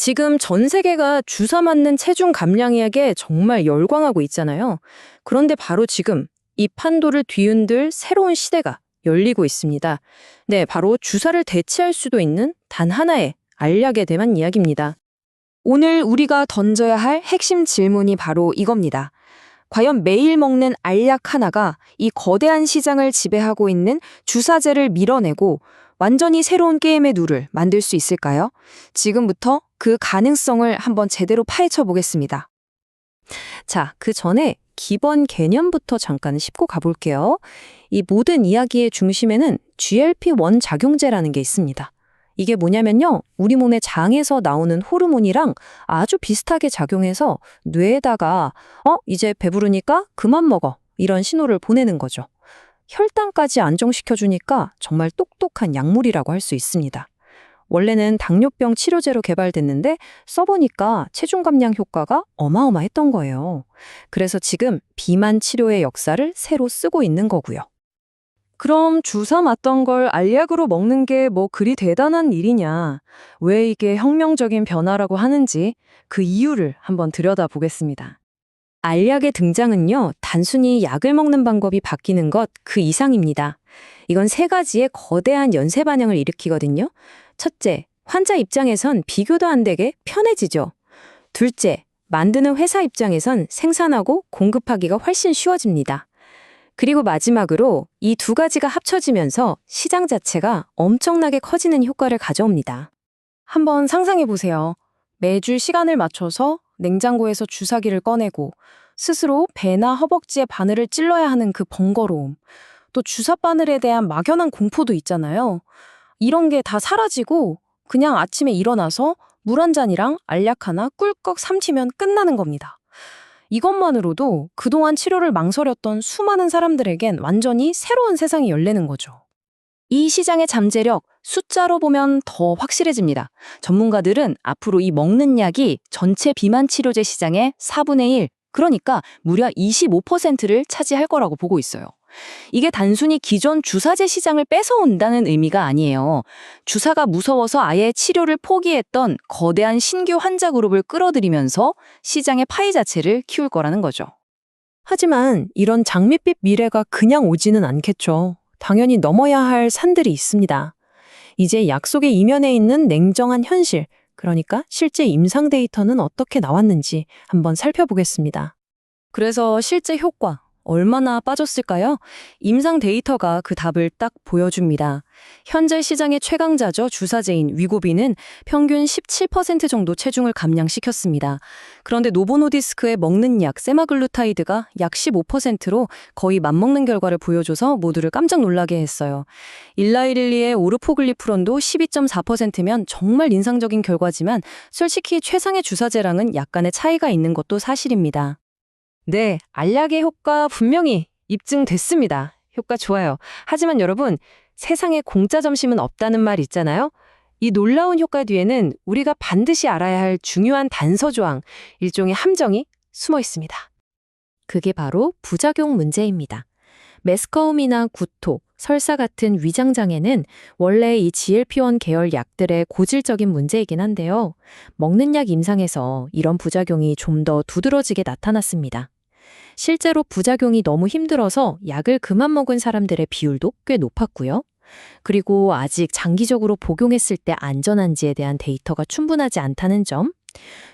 지금 전 세계가 주사 맞는 체중 감량약에 정말 열광하고 있잖아요. 그런데 바로 지금 이 판도를 뒤흔들 새로운 시대가 열리고 있습니다. 네, 바로 주사를 대체할 수도 있는 단 하나의 알약에 대한 이야기입니다. 오늘 우리가 던져야 할 핵심 질문이 바로 이겁니다. 과연 매일 먹는 알약 하나가 이 거대한 시장을 지배하고 있는 주사제를 밀어내고 완전히 새로운 게임의 룰을 만들 수 있을까요? 지금부터 그 가능성을 한번 제대로 파헤쳐 보겠습니다. 자, 그 전에 기본 개념부터 잠깐 짚고 가볼게요. 이 모든 이야기의 중심에는 GLP-1 작용제라는 게 있습니다. 이게 뭐냐면요, 우리 몸의 장에서 나오는 호르몬이랑 아주 비슷하게 작용해서 뇌에다가 이제 배부르니까 그만 먹어, 이런 신호를 보내는 거죠. 혈당까지 안정시켜주니까 정말 똑똑한 약물이라고 할 수 있습니다. 원래는 당뇨병 치료제로 개발됐는데 써보니까 체중 감량 효과가 어마어마했던 거예요. 그래서 지금 비만 치료의 역사를 새로 쓰고 있는 거고요. 그럼 주사 맞던 걸 알약으로 먹는 게 뭐 그리 대단한 일이냐? 왜 이게 혁명적인 변화라고 하는지 그 이유를 한번 들여다보겠습니다. 알약의 등장은요, 단순히 약을 먹는 방법이 바뀌는 것 그 이상입니다. 이건 세 가지의 거대한 연쇄 반영을 일으키거든요. 첫째, 환자 입장에선 비교도 안 되게 편해지죠. 둘째, 만드는 회사 입장에선 생산하고 공급하기가 훨씬 쉬워집니다. 그리고 마지막으로 이 두 가지가 합쳐지면서 시장 자체가 엄청나게 커지는 효과를 가져옵니다. 한번 상상해 보세요. 매주 시간을 맞춰서 냉장고에서 주사기를 꺼내고 스스로 배나 허벅지에 바늘을 찔러야 하는 그 번거로움. 또 주사 바늘에 대한 막연한 공포도 있잖아요. 이런 게 다 사라지고 그냥 아침에 일어나서 물 한 잔이랑 알약 하나 꿀꺽 삼키면 끝나는 겁니다. 이것만으로도 그동안 치료를 망설였던 수많은 사람들에겐 완전히 새로운 세상이 열리는 거죠. 이 시장의 잠재력, 숫자로 보면 더 확실해집니다. 전문가들은 앞으로 이 먹는 약이 전체 비만 치료제 시장의 4분의 1, 그러니까 무려 25%를 차지할 거라고 보고 있어요. 이게 단순히 기존 주사제 시장을 뺏어온다는 의미가 아니에요. 주사가 무서워서 아예 치료를 포기했던 거대한 신규 환자 그룹을 끌어들이면서 시장의 파이 자체를 키울 거라는 거죠. 하지만 이런 장밋빛 미래가 그냥 오지는 않겠죠. 당연히 넘어야 할 산들이 있습니다. 이제 약속의 이면에 있는 냉정한 현실, 그러니까 실제 임상 데이터는 어떻게 나왔는지 한번 살펴보겠습니다. 그래서 실제 효과, 얼마나 빠졌을까요? 임상 데이터가 그 답을 딱 보여줍니다. 현재 시장의 최강자죠. 주사제인 위고비는 평균 17% 정도 체중을 감량시켰습니다. 그런데 노보노디스크의 먹는 약 세마글루타이드가 약 15%로 거의 맞먹는 결과를 보여줘서 모두를 깜짝 놀라게 했어요. 일라이릴리의 오르포글리프론도 12.4%면 정말 인상적인 결과지만 솔직히 최상의 주사제랑은 약간의 차이가 있는 것도 사실입니다. 네, 알약의 효과 분명히 입증됐습니다. 효과 좋아요. 하지만 여러분, 세상에 공짜 점심은 없다는 말 있잖아요. 이 놀라운 효과 뒤에는 우리가 반드시 알아야 할 중요한 단서 조항, 일종의 함정이 숨어 있습니다. 그게 바로 부작용 문제입니다. 메스꺼움이나 구토, 설사 같은 위장장애는 원래 이 GLP-1 계열 약들의 고질적인 문제이긴 한데요. 먹는 약 임상에서 이런 부작용이 좀 더 두드러지게 나타났습니다. 실제로 부작용이 너무 힘들어서 약을 그만 먹은 사람들의 비율도 꽤 높았고요. 그리고 아직 장기적으로 복용했을 때 안전한지에 대한 데이터가 충분하지 않다는 점,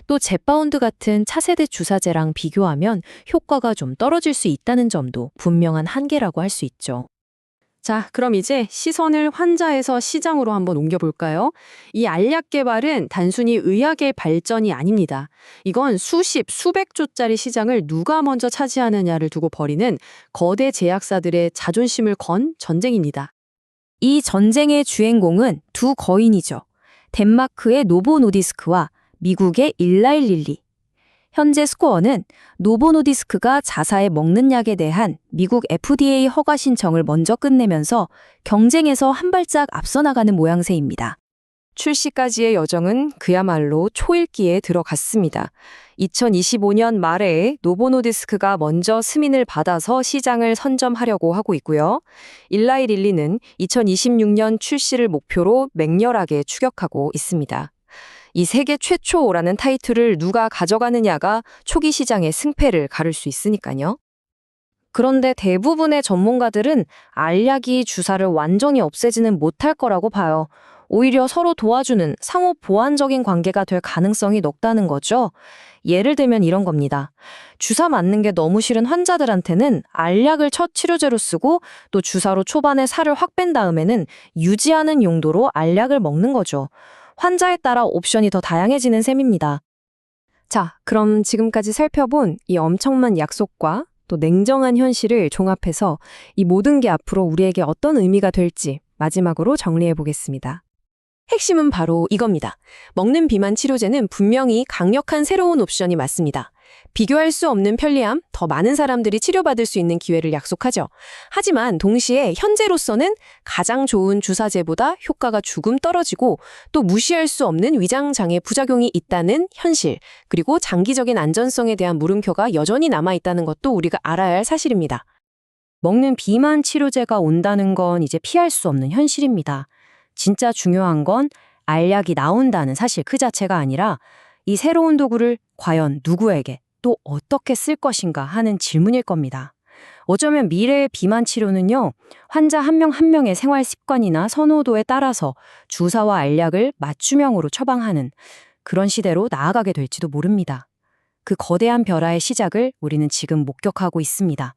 또 젯바운드 같은 차세대 주사제랑 비교하면 효과가 좀 떨어질 수 있다는 점도 분명한 한계라고 할 수 있죠. 자, 그럼 이제 시선을 환자에서 시장으로 한번 옮겨볼까요? 이 알약 개발은 단순히 의학의 발전이 아닙니다. 이건 수십, 수백 조짜리 시장을 누가 먼저 차지하느냐를 두고 벌이는 거대 제약사들의 자존심을 건 전쟁입니다. 이 전쟁의 주인공은 두 거인이죠. 덴마크의 노보노디스크와 미국의 일라이릴리. 현재 스코어는 노보노디스크가 자사의 먹는 약에 대한 미국 FDA 허가 신청을 먼저 끝내면서 경쟁에서 한 발짝 앞서 나가는 모양새입니다. 출시까지의 여정은 그야말로 초읽기에 들어갔습니다. 2025년 말에 노보노디스크가 먼저 승인을 받아서 시장을 선점하려고 하고 있고요. 일라이릴리는 2026년 출시를 목표로 맹렬하게 추격하고 있습니다. 이 세계 최초라는 타이틀을 누가 가져가느냐가 초기 시장의 승패를 가를 수 있으니까요. 그런데 대부분의 전문가들은 알약이 주사를 완전히 없애지는 못할 거라고 봐요. 오히려 서로 도와주는 상호 보완적인 관계가 될 가능성이 높다는 거죠. 예를 들면 이런 겁니다. 주사 맞는 게 너무 싫은 환자들한테는 알약을 첫 치료제로 쓰고 또 주사로 초반에 살을 확 뺀 다음에는 유지하는 용도로 알약을 먹는 거죠. 환자에 따라 옵션이 더 다양해지는 셈입니다. 자, 그럼 지금까지 살펴본 이 엄청난 약속과 또 냉정한 현실을 종합해서 이 모든 게 앞으로 우리에게 어떤 의미가 될지 마지막으로 정리해 보겠습니다. 핵심은 바로 이겁니다. 먹는 비만 치료제는 분명히 강력한 새로운 옵션이 맞습니다. 비교할 수 없는 편리함, 더 많은 사람들이 치료받을 수 있는 기회를 약속하죠. 하지만 동시에 현재로서는 가장 좋은 주사제보다 효과가 조금 떨어지고 또 무시할 수 없는 위장장애 부작용이 있다는 현실, 그리고 장기적인 안전성에 대한 물음표가 여전히 남아있다는 것도 우리가 알아야 할 사실입니다. 먹는 비만 치료제가 온다는 건 이제 피할 수 없는 현실입니다. 진짜 중요한 건 알약이 나온다는 사실 그 자체가 아니라 이 새로운 도구를 과연 누구에게 또 어떻게 쓸 것인가 하는 질문일 겁니다. 어쩌면 미래의 비만 치료는요, 환자 한 명 한 명의 생활 습관이나 선호도에 따라서 주사와 알약을 맞춤형으로 처방하는 그런 시대로 나아가게 될지도 모릅니다. 그 거대한 변화의 시작을 우리는 지금 목격하고 있습니다.